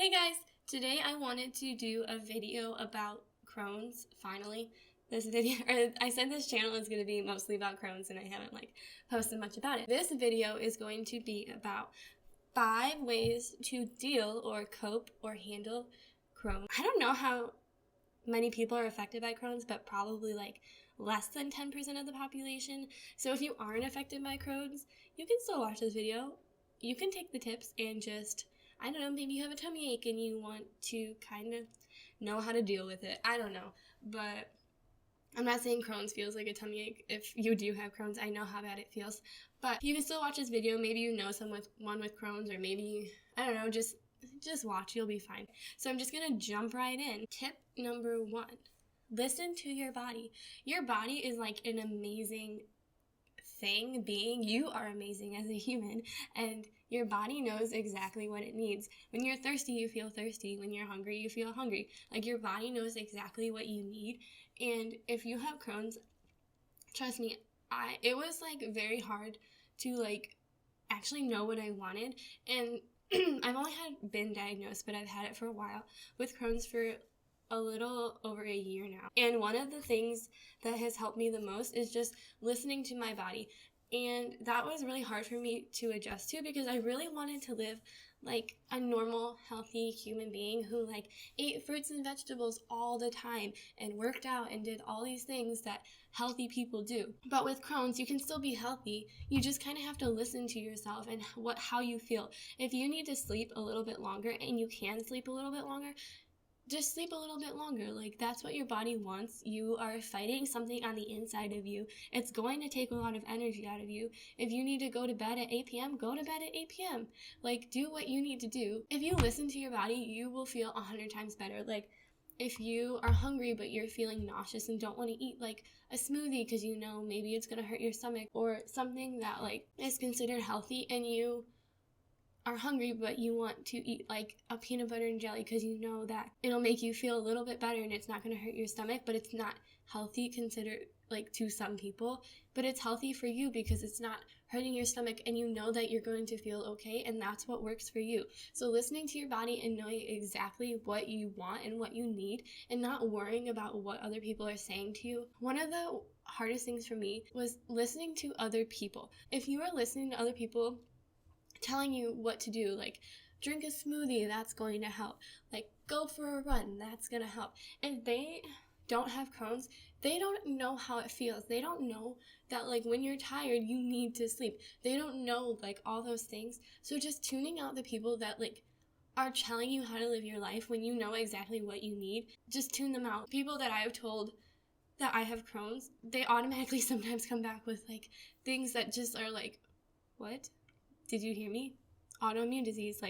Hey guys, today I wanted to do a video about Crohn's, finally. This video, I said this channel is going to be mostly about Crohn's and I haven't posted much about it. This video is going to be about 5 ways to deal or cope or handle Crohn's. I don't know how many people are affected by Crohn's, but probably less than 10% of the population. So if you aren't affected by Crohn's, you can still watch this video. You can take the tips and just, I don't know, maybe you have a tummy ache and you want to kind of know how to deal with it. I don't know, but I'm not saying Crohn's feels like a tummy ache. If you do have Crohn's, I know how bad it feels. But you can still watch this video. Maybe you know someone with Crohn's, or maybe, I don't know, just watch. You'll be fine. So I'm just going to jump right in. Tip number 1, listen to your body. Your body is like an amazing being. You are amazing as a human, and your body knows exactly what it needs. When you're thirsty, you feel thirsty. When you're hungry, you feel hungry. Your body knows exactly what you need. And if you have Crohn's, trust me, it was very hard to actually know what I wanted. And I've only been diagnosed, but I've had it for a while with Crohn's for a little over a year now. And one of the things that has helped me the most is just listening to my body. And that was really hard for me to adjust to, because I really wanted to live like a normal, healthy human being who ate fruits and vegetables all the time and worked out and did all these things that healthy people do. But with Crohn's, you can still be healthy. You just kind of have to listen to yourself and how you feel. If you need to sleep a little bit longer, and you can sleep a little bit longer, just sleep a little bit longer. That's what your body wants. You are fighting something on the inside of you. It's going to take a lot of energy out of you. If you need to go to bed at 8 p.m., go to bed at 8 p.m. Do what you need to do. If you listen to your body, you will feel 100 times better. If you are hungry but you're feeling nauseous and don't want to eat a smoothie because you know maybe it's going to hurt your stomach, or something that is considered healthy, and you are hungry but you want to eat a peanut butter and jelly because you know that it'll make you feel a little bit better and it's not going to hurt your stomach, but it's not healthy considered to some people, but it's healthy for you because it's not hurting your stomach, and you know that you're going to feel okay, and that's what works for you. So listening to your body and knowing exactly what you want and what you need, and not worrying about what other people are saying to you. One of the hardest things for me was listening to other people. If you are listening to other people telling you what to do, drink a smoothie, that's going to help, go for a run, that's going to help, and they don't have Crohn's, they don't know how it feels. They don't know that when you're tired, you need to sleep. They don't know all those things. So just tuning out the people that are telling you how to live your life when you know exactly what you need, just tune them out. People that I have told that I have Crohn's, they automatically sometimes come back with things that just are what? Did you hear me? Autoimmune disease,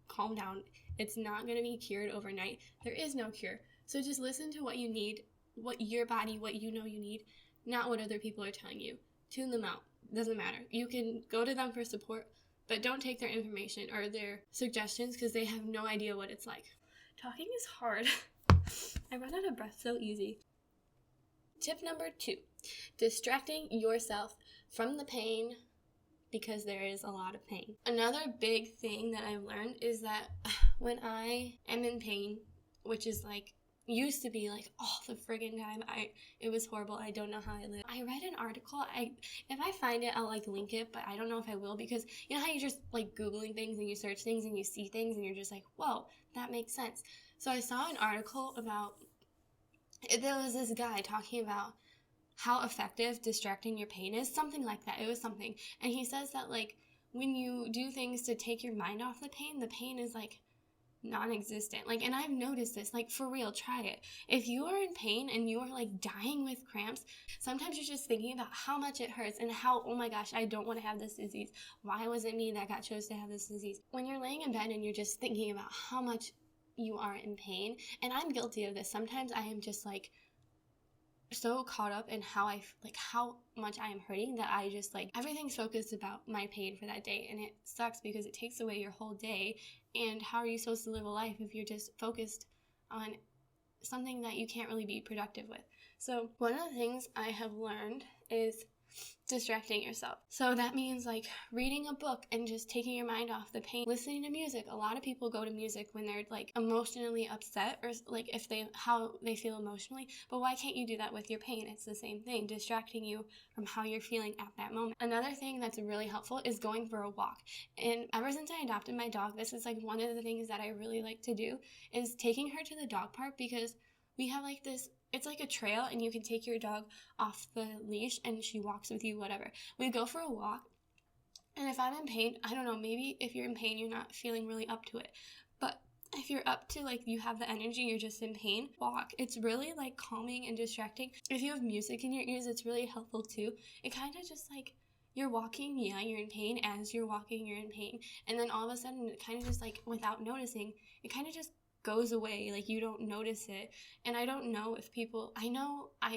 calm down. It's not going to be cured overnight. There is no cure. So just listen to what you need, what your body, what you know you need, not what other people are telling you. Tune them out. Doesn't matter. You can go to them for support, but don't take their information or their suggestions because they have no idea what it's like. Talking is hard. I run out of breath so easy. Tip number 2, distracting yourself from the pain, because there is a lot of pain. Another big thing that I've learned is that when I am in pain, which is used to be all the friggin' time, it was horrible. I don't know how I live. I read an article. If I find it, I'll link it, but I don't know if I will, because you know how you're just Googling things and you search things and you see things and you're just whoa, that makes sense. So I saw an article about, there was this guy talking about how effective distracting your pain is, something like that. It was something. And he says that when you do things to take your mind off the pain is non-existent. And I've noticed this, for real, try it. If you are in pain and you are dying with cramps, sometimes you're just thinking about how much it hurts and how, oh my gosh, I don't want to have this disease. Why was it me that got chose to have this disease? When you're laying in bed and you're just thinking about how much you are in pain, and I'm guilty of this. Sometimes I am just so caught up in how much I am hurting that I just everything's focused about my pain for that day, and it sucks because it takes away your whole day. And how are you supposed to live a life if you're just focused on something that you can't really be productive with? So one of the things I have learned is distracting yourself. So that means like reading a book and just taking your mind off the pain, listening to music. A lot of people go to music when they're like emotionally upset, or like how they feel emotionally, but why can't you do that with your pain? It's the same thing, distracting you from how you're feeling at that moment. Another thing that's really helpful is going for a walk. And ever since I adopted my dog, this is like one of the things that I really like to do, is taking her to the dog park, because we have like this, it's like a trail and you can take your dog off the leash and she walks with you, whatever. We go for a walk, and if I'm in pain, I don't know, maybe if you're in pain, you're not feeling really up to it. But if you're up to, like, you have the energy, you're just in pain, walk. It's really like calming and distracting. If you have music in your ears, it's really helpful too. It kind of just like, you're walking, yeah, you're in pain. As you're walking, you're in pain. And then all of a sudden, it kind of just like, without noticing, it kind of just goes away, like you don't notice it. And I don't know if people,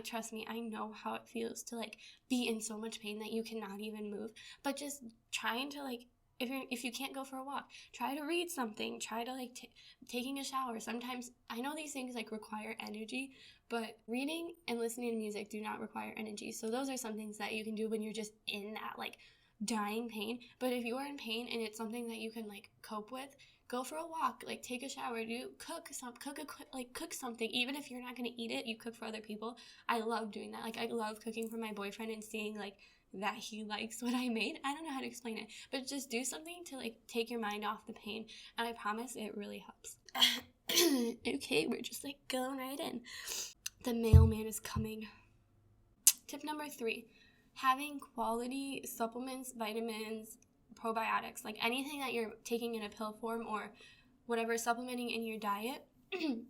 trust me, I know how it feels to like be in so much pain that you cannot even move. But just trying to like, if you can't go for a walk, try to read something, try to like taking a shower. Sometimes I know these things like require energy, but reading and listening to music do not require energy. So those are some things that you can do when you're just in that like dying pain. But if you are in pain and it's something that you can like cope with, go for a walk, like take a shower, cook something. Even if you're not going to eat it, you cook for other people. I love doing that. Like I love cooking for my boyfriend and seeing like that he likes what I made. I don't know how to explain it, but just do something to like take your mind off the pain, and I promise it really helps. Okay, we're just like going right in. The mailman is coming. Tip number 3, having quality supplements, vitamins, probiotics, like anything that you're taking in a pill form or whatever, supplementing in your diet.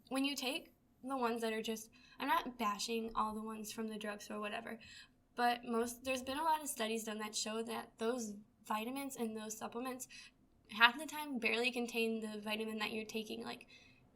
When you take the ones that are just, I'm not bashing all the ones from the drugstore or whatever, but there's been a lot of studies done that show that those vitamins and those supplements half the time barely contain the vitamin that you're taking. Like,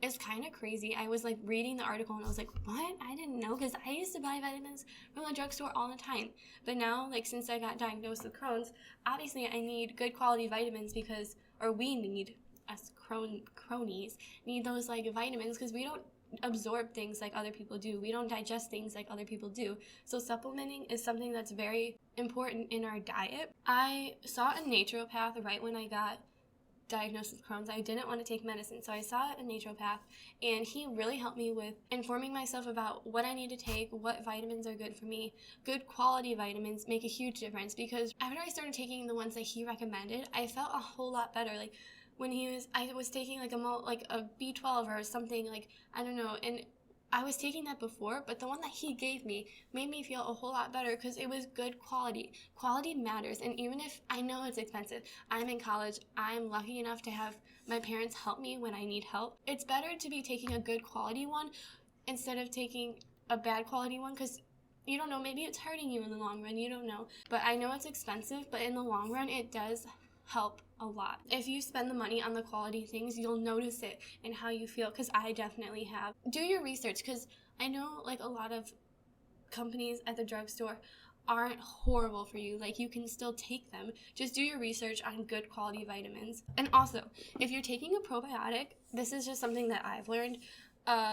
it's kind of crazy. I was like reading the article and I was like, what? I didn't know, because I used to buy vitamins from the drugstore all the time. But now, like, since I got diagnosed with Crohn's, obviously I need good quality vitamins we need, us cronies, need those like vitamins, because we don't absorb things like other people do. We don't digest things like other people do. So supplementing is something that's very important in our diet. I saw a naturopath right when I got diagnosed with Crohn's. I didn't want to take medicine, so I saw a naturopath, and he really helped me with informing myself about what I need to take, what vitamins are good for me. Good quality vitamins make a huge difference, because after I started taking the ones that he recommended, I felt a whole lot better. Like when I was taking like a B12 or something, like, I don't know, and I was taking that before, but the one that he gave me made me feel a whole lot better because it was good quality. Quality matters, and even if I know it's expensive, I'm in college, I'm lucky enough to have my parents help me when I need help. It's better to be taking a good quality one instead of taking a bad quality one, because you don't know, maybe it's hurting you in the long run, you don't know. But I know it's expensive, but in the long run, it does help a lot. If you spend the money on the quality things, you'll notice it in how you feel, because I definitely have. Do your research, because I know like a lot of companies at the drugstore aren't horrible for you. Like, you can still take them. Just do your research on good quality vitamins. And also, if you're taking a probiotic, this is just something that I've learned.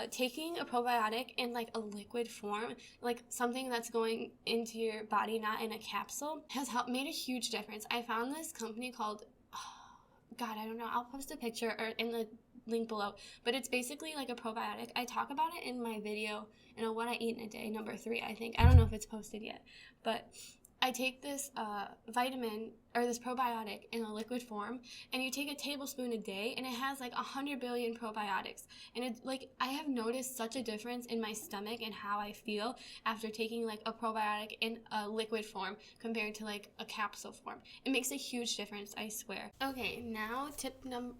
Taking a probiotic in like a liquid form, like something that's going into your body, not in a capsule, has made a huge difference. I found this company called, God, I don't know, I'll post a picture or in the link below, but it's basically like a probiotic. I talk about it in my video, what I eat in a day, number 3, I think. I don't know if it's posted yet, but I take this vitamin or this probiotic in a liquid form, and you take a tablespoon a day, and it has like 100 billion probiotics. And it's like, I have noticed such a difference in my stomach and how I feel after taking like a probiotic in a liquid form compared to like a capsule form. It makes a huge difference, I swear. Okay, now tip number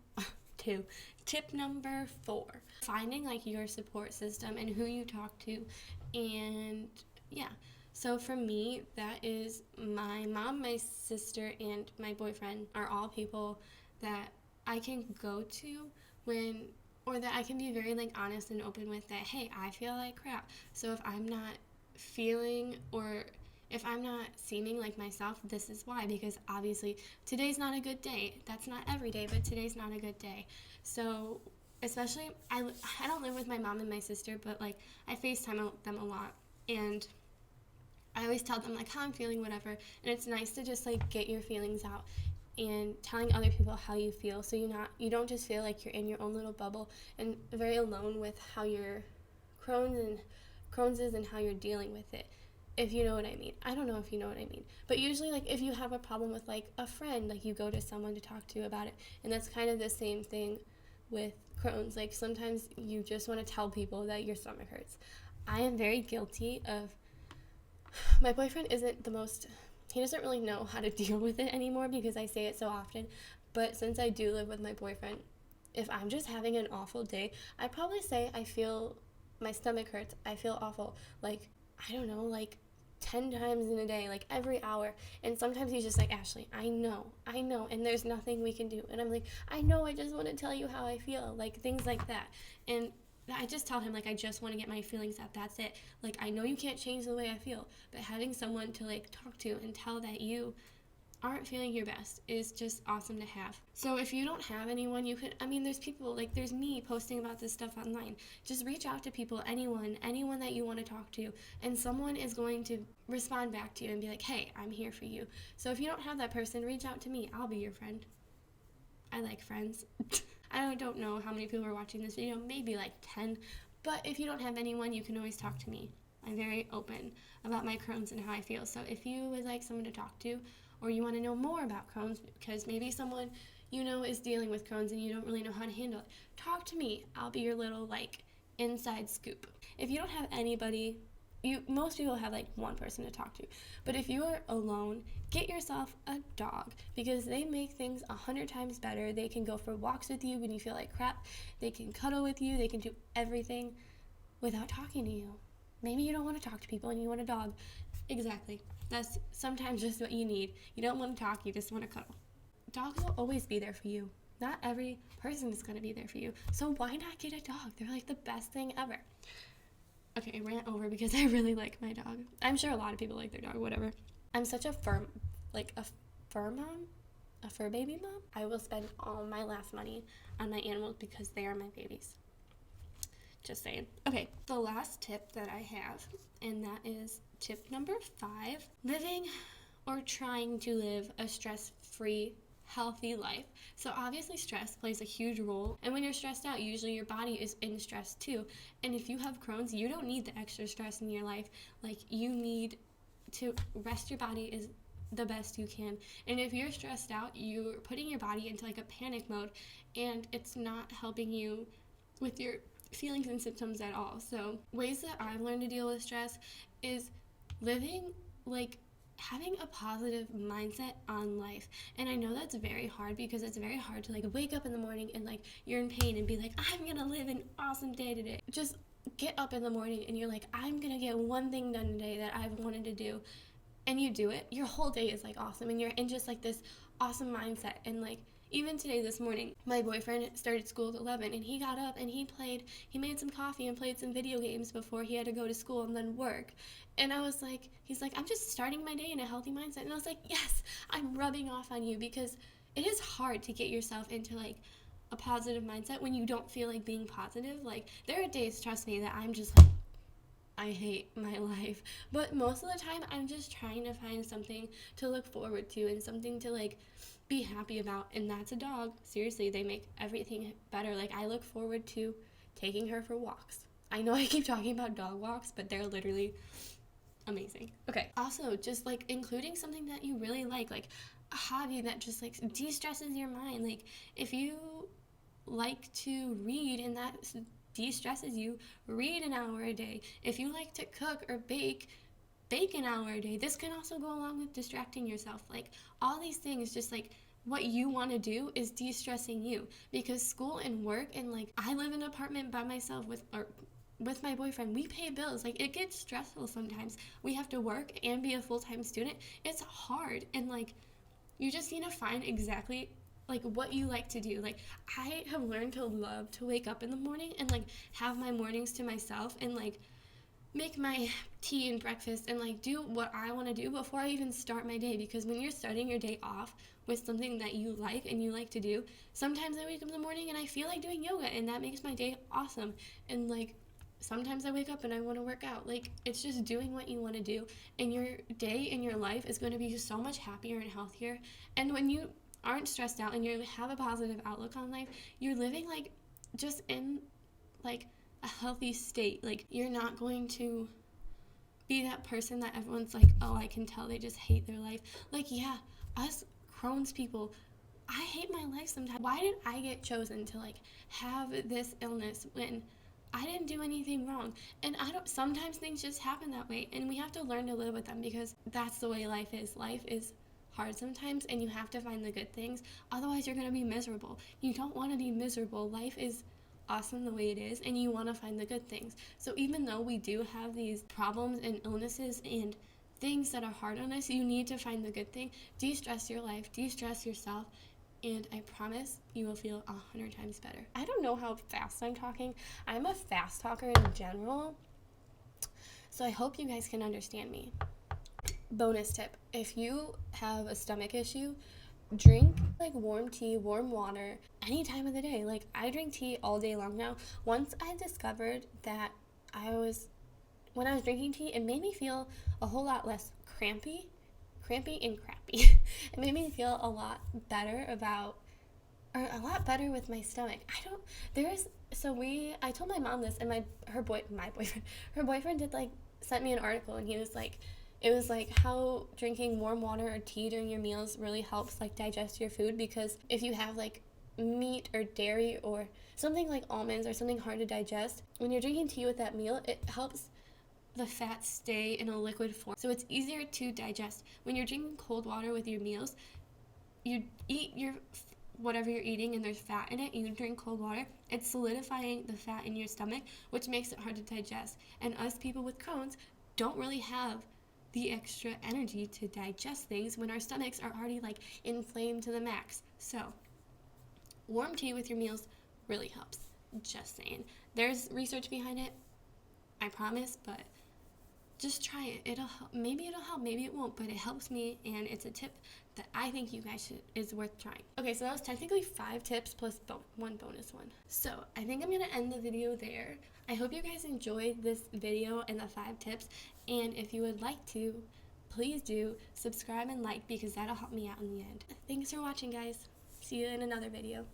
4, finding like your support system and who you talk to. And yeah, so for me, that is my mom, my sister, and my boyfriend are all people that I can go to or that I can be very like honest and open with, that, hey, I feel like crap. So if I'm not feeling, or if I'm not seeming like myself, this is why, because obviously today's not a good day. That's not every day, but today's not a good day. So especially, I don't live with my mom and my sister, but like I FaceTime them a lot, and I always tell them, like, how I'm feeling, whatever. And it's nice to just, like, get your feelings out and telling other people how you feel, so you don't just feel like you're in your own little bubble and very alone with how your Crohn's is and how you're dealing with it, if you know what I mean. I don't know if you know what I mean, but usually, like, if you have a problem with, like, a friend, like, you go to someone to talk to about it, and that's kind of the same thing with Crohn's. Like, sometimes you just want to tell people that your stomach hurts. I am very guilty of, my boyfriend isn't the most, he doesn't really know how to deal with it anymore because I say it so often, but since I do live with my boyfriend, if I'm just having an awful day, I'd probably say my stomach hurts, I feel awful, like, I don't know, like 10 times in a day, like every hour. And sometimes he's just like, Ashley, I know, and there's nothing we can do. And I'm like, I know, I just want to tell you how I feel, like things like that. And I just tell him, like, I just want to get my feelings out, that's it. Like, I know you can't change the way I feel, but having someone to, like, talk to and tell that you aren't feeling your best is just awesome to have. So if you don't have anyone, you could, I mean, there's people, like, there's me posting about this stuff online. Just reach out to people, anyone that you want to talk to, and someone is going to respond back to you and be like, hey, I'm here for you. So if you don't have that person, reach out to me. I'll be your friend. I like friends. I don't know how many people are watching this video, maybe like 10, but if you don't have anyone, you can always talk to me. I'm very open about my Crohn's and how I feel. So if you would like someone to talk to, or you want to know more about Crohn's, because maybe someone you know is dealing with Crohn's and you don't really know how to handle it, talk to me. I'll be your little, like, inside scoop. If you don't have anybody, most people have, like, one person to talk to, but if you are alone, get yourself a dog, because they make things 100 times better. They can go for walks with you when you feel like crap. They can cuddle with you. They can do everything without talking to you. Maybe you don't want to talk to people and you want a dog. Exactly. That's sometimes just what you need. You don't want to talk, you just want to cuddle. Dogs will always be there for you. Not every person is going to be there for you. So why not get a dog? They're like the best thing ever. Okay, I ran over because I really like my dog. I'm sure a lot of people like their dog, whatever. I'm such a fur mom, a fur baby mom. I will spend all my last money on my animals because they are my babies. Just saying. Okay, the last tip that I have, and that is tip number 5, living or trying to live a stress-free, healthy life. So obviously stress plays a huge role, and when you're stressed out, usually your body is in stress too. And if you have Crohn's, you don't need the extra stress in your life. Like, you need to rest your body is the best you can. And if you're stressed out, you're putting your body into, like, a panic mode, and it's not helping you with your feelings and symptoms at all. So ways that I've learned to deal with stress is living, like, having a positive mindset on life. And I know that's very hard because it's very hard to, like, wake up in the morning and, like, you're in pain and be like, I'm gonna live an awesome day today. Just get up in the morning and you're like, I'm gonna get one thing done today that I've wanted to do, and you do it. Your whole day is, like, awesome, and you're in just, like, this awesome mindset. And, like, even today, this morning, my boyfriend started school at 11, and he got up and he made some coffee and played some video games before he had to go to school and then work. And I was like, he's like, I'm just starting my day in a healthy mindset. And I was like, yes, I'm rubbing off on you, because it is hard to get yourself into, like, a positive mindset when you don't feel like being positive. Like, there are days, trust me, that I'm just like, I hate my life. But most of the time, I'm just trying to find something to look forward to and something to, like, be happy about, and that's a dog. Seriously, they make everything better. Like, I look forward to taking her for walks. I know I keep talking about dog walks, but they're literally amazing. Okay, also, just, like, including something that you really like a hobby that just, like, de-stresses your mind. Like, if you like to read and that de-stresses you, read an hour a day. If you like to cook or bake an hour a day. This can also go along with distracting yourself. Like, all these things, just, like, what you want to do is de-stressing you, because school and work, and, like, I live in an apartment by myself with my boyfriend. We pay bills. Like, it gets stressful sometimes. We have to work and be a full-time student. It's hard, and, like, you just need to find exactly, like, what you like to do. Like, I have learned to love to wake up in the morning and, like, have my mornings to myself and, like, make my tea and breakfast and, like, do what I want to do before I even start my day. Because when you're starting your day off with something that you like and you like to do, sometimes I wake up in the morning and I feel like doing yoga, and that makes my day awesome. And, like, sometimes I wake up and I want to work out. Like, it's just doing what you want to do, and your day and your life is going to be so much happier and healthier. And when you aren't stressed out and you have a positive outlook on life, you're living like just in like a healthy state. Like, you're not going to be that person that everyone's like, oh, I can tell they just hate their life. Like, yeah, us Crohn's people, I hate my life sometimes. Why did I get chosen to like have this illness when I didn't do anything wrong? And sometimes things just happen that way, and we have to learn to live with them, because that's the way life is. Life is hard sometimes, and you have to find the good things. Otherwise, you're going to be miserable. You don't want to be miserable. Life is awesome the way it is, and you want to find the good things. So even though we do have these problems and illnesses and things that are hard on us, you need to find the good thing. De-stress your life, de-stress yourself, and I promise you will feel 100 times better. I don't know how fast I'm talking. I'm a fast talker in general, so I hope you guys can understand me. Bonus tip: if you have a stomach issue, drink like warm tea, warm water any time of the day. Like, I drink tea all day long now. Once I discovered that when I was drinking tea, it made me feel a whole lot less crampy and crappy. It made me feel a lot better with my stomach. I told my mom this, and her boyfriend sent me an article, and he was like, it was like how drinking warm water or tea during your meals really helps like digest your food, because if you have like meat or dairy or something like almonds or something hard to digest, when you're drinking tea with that meal, it helps the fat stay in a liquid form, so it's easier to digest. When you're drinking cold water with your meals, you eat your whatever you're eating and there's fat in it, you drink cold water, it's solidifying the fat in your stomach, which makes it hard to digest. And us people with Crohn's don't really have the extra energy to digest things when our stomachs are already like inflamed to the max. So warm tea with your meals really helps. Just saying. There's research behind it, I promise, but just try it. Maybe it'll help, maybe it won't, but it helps me, and it's a tip that I think you guys is worth trying. Okay, so that was technically 5 tips plus one bonus one. So I think I'm gonna end the video there. I hope you guys enjoyed this video and the 5 tips, and if you would like to, please do subscribe and like, because that'll help me out in the end. Thanks for watching, guys. See you in another video.